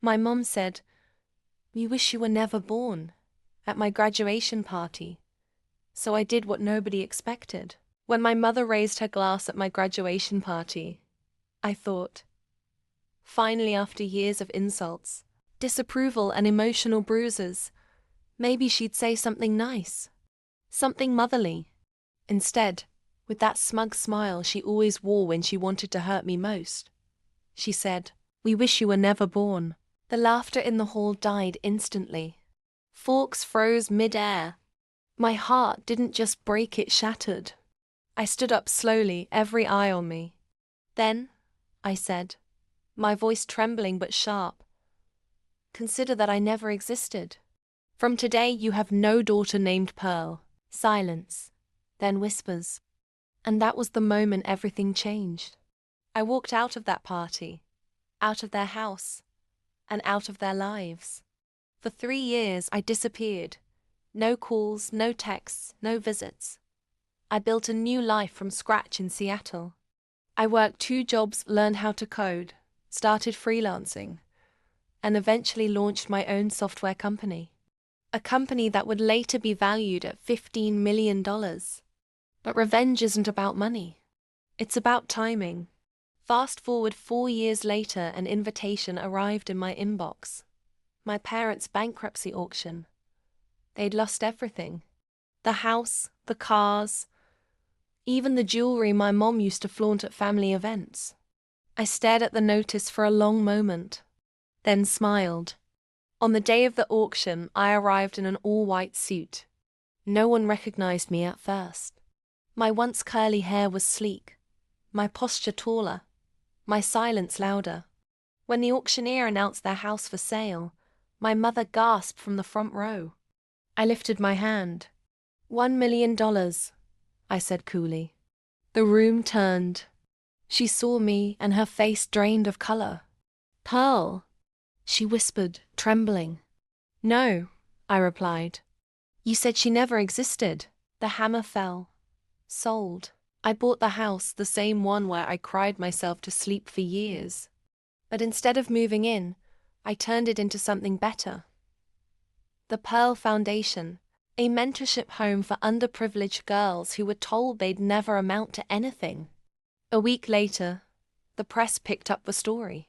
My mom said, "We wish you were never born," at my graduation party. So I did what nobody expected. When my mother raised her glass at my graduation party, I thought, finally, after years of insults, disapproval, and emotional bruises, maybe she'd say something nice, something motherly. Instead, with that smug smile she always wore when she wanted to hurt me most, she said, "We wish you were never born." The laughter in the hall died instantly. Forks froze mid-air. My heart didn't just break, it shattered. I stood up slowly, every eye on me. "Then," I said, my voice trembling but sharp, "consider that I never existed. From today you have no daughter named Pearl." Silence, then whispers. And that was the moment everything changed. I walked out of that party, out of their house, and out of their lives. For 3 years I disappeared. No calls, no texts, no visits. I built a new life from scratch in Seattle. I worked 2 jobs, learned how to code, started freelancing, and eventually launched my own software company. A company that would later be valued at $15 million. But revenge isn't about money. It's about timing. Fast forward 4 years later, an invitation arrived in my inbox. My parents' bankruptcy auction. They'd lost everything. The house, the cars, even the jewelry my mom used to flaunt at family events. I stared at the notice for a long moment, then smiled. On the day of the auction, I arrived in an all-white suit. No one recognized me at first. My once curly hair was sleek, my posture taller, my silence louder. When the auctioneer announced their house for sale, my mother gasped from the front row. I lifted my hand. $1 million, I said coolly. The room turned. She saw me, and her face drained of color. "Pearl," she whispered, trembling. "No," I replied. "You said she never existed." The hammer fell. Sold. I bought the house, the same one where I cried myself to sleep for years. But instead of moving in, I turned it into something better. The Pearl Foundation, a mentorship home for underprivileged girls who were told they'd never amount to anything. A week later, the press picked up the story.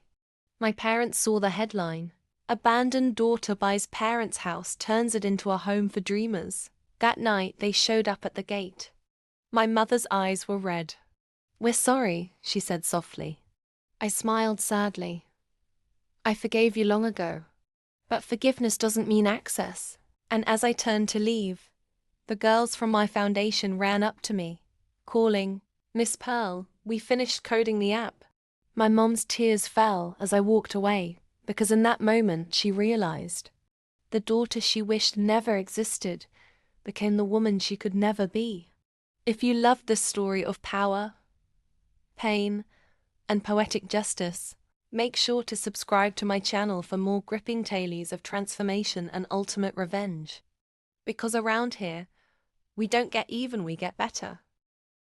My parents saw the headline, "Abandoned daughter buys parents' house, turns it into a home for dreamers." That night, they showed up at the gate. My mother's eyes were red. "We're sorry," she said softly. I smiled sadly. "I forgave you long ago. But forgiveness doesn't mean access." And as I turned to leave, the girls from my foundation ran up to me, calling, "Miss Pearl, we finished coding the app." My mom's tears fell as I walked away, because in that moment she realized the daughter she wished never existed became the woman she could never be. If you loved this story of power, pain, and poetic justice, make sure to subscribe to my channel for more gripping tales of transformation and ultimate revenge. Because around here, we don't get even, we get better.